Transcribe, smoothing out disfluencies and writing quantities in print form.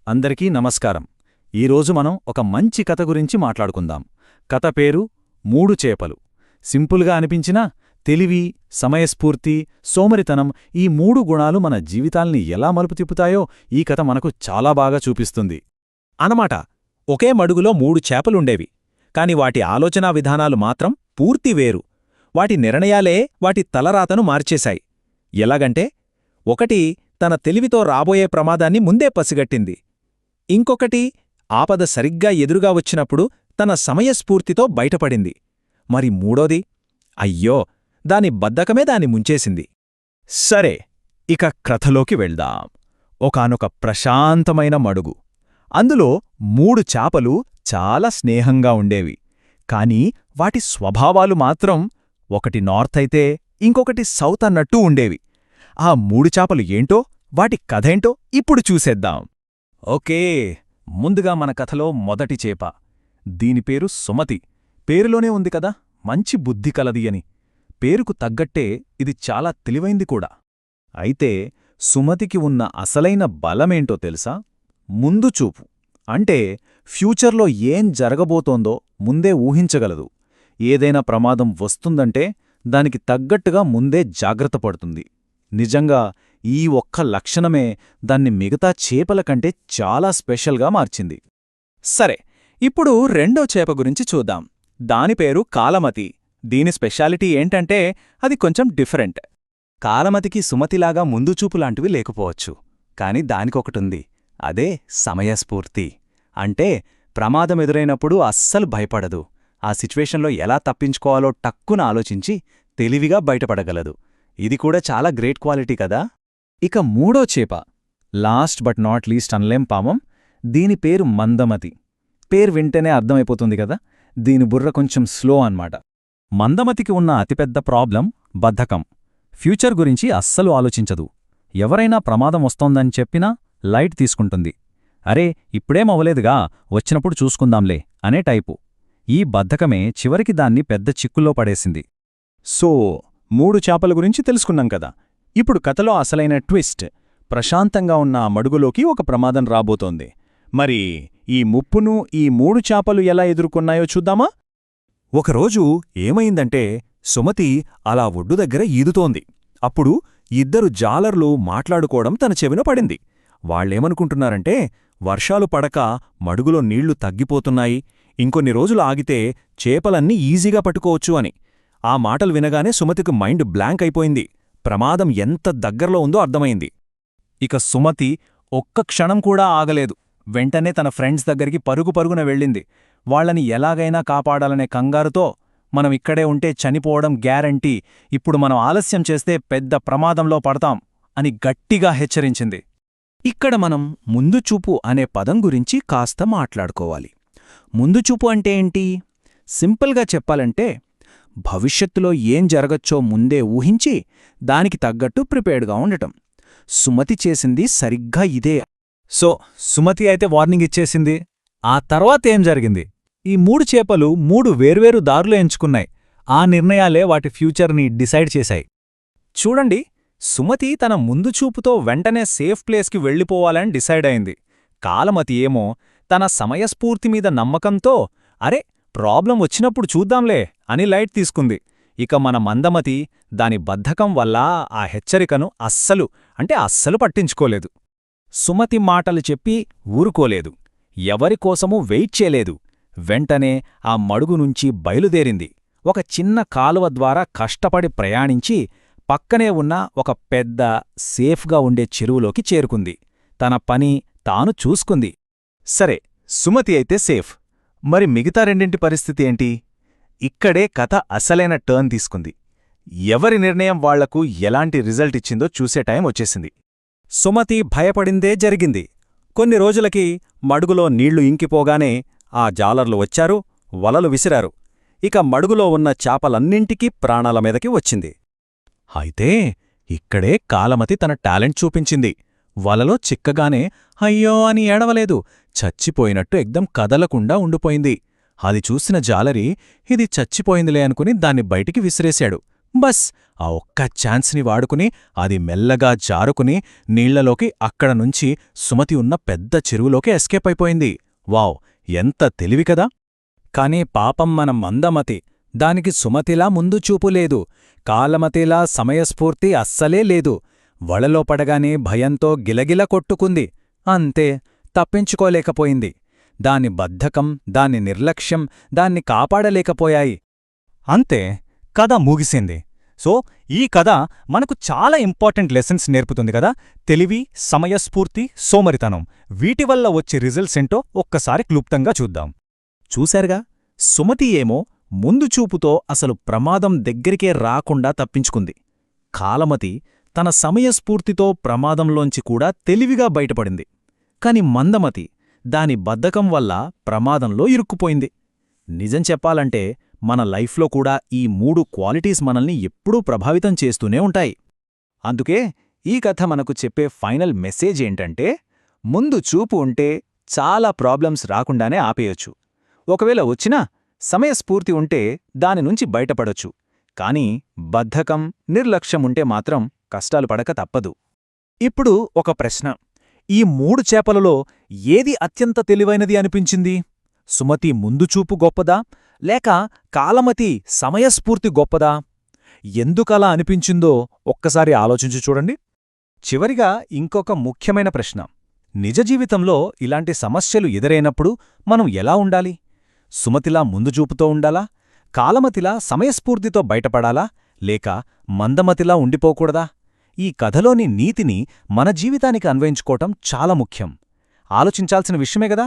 అందరికీ నమస్కారం. ఈరోజు మనం ఒక మంచి కథ గురించి మాట్లాడుకుందాం. కథ పేరు మూడు చేపలు. సింపుల్గా అనిపించినా తెలివి, సమయస్ఫూర్తి, సోమరితనం ఈ మూడు గుణాలు మన జీవితాల్ని ఎలా మలుపు తిప్పుతాయో ఈ కథ మనకు చాలా బాగా చూపిస్తుంది. అనమాట ఒకే మడుగులో మూడు చేపలుండేవి. కాని వాటి ఆలోచనా విధానాలు మాత్రం పూర్తి వేరు. వాటి నిర్ణయాలే వాటి తలరాతను మార్చేశాయి. ఎలాగంటే ఒకటి తన తెలివితో రాబోయే ప్రమాదాన్ని ముందే పసిగట్టింది. ఇంకొకటి ఆపద సరిగ్గా ఎదురుగా వచ్చినప్పుడు తన సమయస్ఫూర్తితో బయటపడింది. మరి మూడోది అయ్యో, దాని బద్ధకమే దాన్ని ముంచేసింది. సరే, ఇక కథలోకి వెళ్దాం. ఒకానొక ప్రశాంతమైన మడుగు. అందులో మూడు చేపలు చాలా స్నేహంగా ఉండేవి. కాని వాటి స్వభావాలు మాత్రం ఒకటి నార్త్ అయితే ఇంకొకటి సౌత్ అన్నట్టూ ఉండేవి. ఆ మూడు చేపలు ఏంటో, వాటి కథేంటో ఇప్పుడు చూసేద్దాం. ఓకే, ముందుగా మన కథలో మొదటి చేప. దీని పేరు సుమతి. పేరులోనే ఉంది కదా, మంచి బుద్ధి కలది అని. పేరుకు తగ్గట్టే ఇది చాలా తెలివైంది కూడా. అయితే సుమతికి ఉన్న అసలైన బలమేంటో తెలుసా? ముందు చూపు. అంటే ఫ్యూచర్లో ఏం జరగబోతోందో ముందే ఊహించగలదు. ఏదైనా ప్రమాదం వస్తుందంటే దానికి తగ్గట్టుగా ముందే జాగ్రత్త పడుతుంది. నిజంగా ఈ ఒక్క లక్షణమే దాన్ని మిగతా చేపల కంటే చాలా స్పెషల్గా మార్చింది. సరే, ఇప్పుడు రెండో చేప గురించి చూద్దాం. దాని పేరు కాలమతి. దీని స్పెషాలిటీ ఏంటంటే అది కొంచెం డిఫరెంట్. కాలమతికి సుమతిలాగా ముందుచూపులాంటివి లేకపోవచ్చు, కాని దానికొకటుంది. అదే సమయస్ఫూర్తి. అంటే ప్రమాదమెదురైనప్పుడు అస్సలు భయపడదు. ఆ సిచ్యువేషన్లో ఎలా తప్పించుకోవాలో టక్కున ఆలోచించి తెలివిగా బయటపడగలదు. ఇది కూడా చాలా గ్రేట్ క్వాలిటీ కదా. ఇక మూడో చేప, లాస్ట్ బట్ నాట్ లీస్ట్ అనలేం పామం. దీని పేరు మందమతి. పేరు వింటేనే అర్థమైపోతుంది కదా, దీని బుర్ర కొంచెం స్లో అన్నమాట. మందమతికి ఉన్న అతిపెద్ద ప్రాబ్లం బద్ధకం. ఫ్యూచర్ గురించి అస్సలు ఆలోచించదు. ఎవరైనా ప్రమాదం వస్తోందని చెప్పినా లైట్ తీసుకుంటుంది. అరే, ఇప్పుడేమవలేదుగా, వచ్చినప్పుడు చూసుకుందాంలే అనే టైపు. ఈ బద్ధకమే చివరికి దాన్ని పెద్ద చిక్కుల్లో పడేసింది. సో మూడు చేపల గురించి తెలుసుకున్నాం కదా. ఇప్పుడు కథలో అసలైన ట్విస్ట్. ప్రశాంతంగా ఉన్న ఆ మడుగులోకి ఒక ప్రమాదం రాబోతోంది. మరి ఈ ముప్పును ఈ మూడు చేపలు ఎలా ఎదుర్కొన్నాయో చూద్దామా? ఒకరోజు ఏమైందంటే, సుమతి అలా ఒడ్డు దగ్గర ఈదుతోంది. అప్పుడు ఇద్దరు జాలర్లు మాట్లాడుకోవడం తన చెవిన పడింది. వాళ్ళేమనుకుంటున్నారంటే, వర్షాలు పడక మడుగులో నీళ్లు తగ్గిపోతున్నాయి, ఇంకొన్ని రోజులు ఆగితే చేపలన్నీ ఈజీగా పట్టుకోవచ్చు అని. ఆ మాటలు వినగానే సుమతికి మైండ్ బ్లాంక్ అయిపోయింది. ప్రమాదం ఎంత దగ్గరలో ఉందో అర్థమైంది. ఇక సుమతి ఒక్క క్షణం కూడా ఆగలేదు. వెంటనే తన ఫ్రెండ్స్ దగ్గరికి పరుగు పరుగున వెళ్ళింది. వాళ్లని ఎలాగైనా కాపాడాలనే కంగారుతో, మనం ఇక్కడే ఉంటే చనిపోవడం గ్యారంటీ, ఇప్పుడు మనం ఆలస్యం చేస్తే పెద్ద ప్రమాదంలో పడతాం అని గట్టిగా హెచ్చరించింది. ఇక్కడ మనం ముందుచూపు అనే పదం గురించి కాస్త మాట్లాడుకోవాలి. ముందుచూపు అంటే ఏంటి? సింపుల్గా చెప్పాలంటే భవిష్యత్తులో ఏం జరగచ్చో ముందే ఊహించి దానికి తగ్గట్టు ప్రిపేర్డ్గా ఉండటం. సుమతి చేసింది సరిగ్గా ఇదే. సో సుమతి అయితే వార్నింగ్ ఇచ్చేసింది. ఆ తర్వాతేం జరిగింది? ఈ మూడు చేపలు మూడు వేర్వేరు దారులు ఎంచుకున్నాయి. ఆ నిర్ణయాలే వాటి ఫ్యూచర్ని డిసైడ్ చేశాయి. చూడండి, సుమతి తన ముందుచూపుతో వెంటనే సేఫ్ ప్లేస్కి వెళ్ళిపోవాలని డిసైడ్ అయింది. కాలమతి ఏమో తన సమయస్ఫూర్తిమీద నమ్మకంతో అరే, ప్రాబ్లం వచ్చినప్పుడు చూద్దాంలే అని లైట్ తీసుకుంది. ఇక మన మందమతి దాని బద్ధకం వల్ల ఆ హెచ్చరికను అస్సలు పట్టించుకోలేదు. సుమతి మాటలు చెప్పి ఊరుకోలేదు. ఎవరికోసమూ వెయిట్ చేయలేదు. వెంటనే ఆ మడుగు నుంచి బయలుదేరింది. ఒక చిన్న కాలువ ద్వారా కష్టపడి ప్రయాణించి పక్కనే ఉన్న ఒక పెద్ద సేఫ్గా ఉండే చెరువులోకి చేరుకుంది. తన పని తాను చూసుకుంది. సరే, సుమతి అయితే సేఫ్. మరి మిగతా రెండింటి పరిస్థితి ఏంటి? ఇక్కడే కథ అసలైన టర్న్ తీసుకుంది. ఎవరి నిర్ణయం వాళ్లకు ఎలాంటి రిజల్ట్ ఇచ్చిందో చూసే టైం వచ్చేసింది. సుమతి భయపడిందే జరిగింది. కొన్ని రోజులకి మడుగులో నీళ్లు ఇంకిపోగానే ఆ జాలర్లు వచ్చారు, వలలు విసిరారు. ఇక మడుగులో ఉన్న చేపలన్నింటికీ ప్రాణాల మీదకి వచ్చింది. అయితే ఇక్కడే కాలమతి తన టాలెంట్ చూపించింది. వలలో చిక్కగానే అయ్యో అని ఏడవలేదు, చచ్చిపోయినట్టు ఎగ్దం కదలకుండా ఉండిపోయింది. అది చూసిన జాలరి ఇది చచ్చిపోయిందిలే అనుకుని దాన్ని బయటికి విసిరేశాడు. బస్ ఆ ఒక్క ఛాన్స్ని వాడుకుని అది మెల్లగా జారుకుని నీళ్లలోకి అక్కడ నుంచి సుమతి ఉన్న పెద్ద చెరువులోకి ఎస్కేప్ అయిపోయింది. వావ్, ఎంత తెలివి కదా! కాని పాపం మన మందమతి, దానికి సుమతిలా ముందుచూపు లేదు, కాలమతిలా సమయస్ఫూర్తి అస్సలే లేదు. వలలో పడగానే భయంతో గిలగిల కొట్టుకుంది. అంతే, తప్పించుకోలేకపోయింది. దాని బద్ధకం, దాని నిర్లక్ష్యం దాన్ని కాపాడలేకపోయాయి. అంతే, కథ ముగిసింది. సో ఈ కథ మనకు చాలా ఇంపార్టెంట్ లెసన్స్ నేర్పుతుంది కదా. తెలివి, సమయస్ఫూర్తి, సోమరితనం, వీటివల్ల వచ్చే రిజల్ట్స్ ఏంటో ఒక్కసారి క్లుప్తంగా చూద్దాం. చూశారుగా, సుమతి ఏమో ముందుచూపుతో అసలు ప్రమాదం దగ్గరికే రాకుండా తప్పించుకుంది. కాలమతి తన సమయస్ఫూర్తితో ప్రమాదంలోంచి కూడా తెలివిగా బయటపడింది. కాని మందమతి దాని బద్ధకం వల్ల ప్రమాదంలో ఇరుక్కుపోయింది. నిజం చెప్పాలంటే మన లైఫ్లో కూడా ఈ 3 క్వాలిటీస్ మనల్ని ఎప్పుడూ ప్రభావితం చేస్తూనే ఉంటాయి. అందుకే ఈ కథ మనకు చెప్పే ఫైనల్ మెసేజ్ ఏంటంటే, ముందు చూపు ఉంటే చాలా ప్రాబ్లమ్స్ రాకుండానే ఆపేయొచ్చు. ఒకవేళ వచ్చినా సమయస్ఫూర్తి ఉంటే దానినుంచి బయటపడొచ్చు. కానీ బద్ధకం, నిర్లక్ష్యం ఉంటే మాత్రం కష్టాలు పడక తప్పదు. ఇప్పుడు ఒక ప్రశ్న. ఈ 3 చేపలలో ఏది అత్యంత తెలివైనది అనిపించింది? సుమతి ముందుచూపు గొప్పదా, లేక కాలమతి సమయస్ఫూర్తి గొప్పదా? ఎందుకలా అనిపించిందో ఒక్కసారి ఆలోచించి చూడండి. చివరిగా ఇంకొక ముఖ్యమైన ప్రశ్న. నిజ జీవితంలో ఇలాంటి సమస్యలు ఎదురైనప్పుడు మనం ఎలా ఉండాలి? సుమతిలా ముందుచూపుతో ఉండాలా, కాలమతిలా సమయస్ఫూర్తితో బయటపడాలా, లేక మందమతిలా ఉండిపోకూడదా? ఈ కథలోని నీతిని మన జీవితానికి అన్వయించుకోవటం చాలా ముఖ్యం. ఆలోచించాల్సిన విషయమే గదా.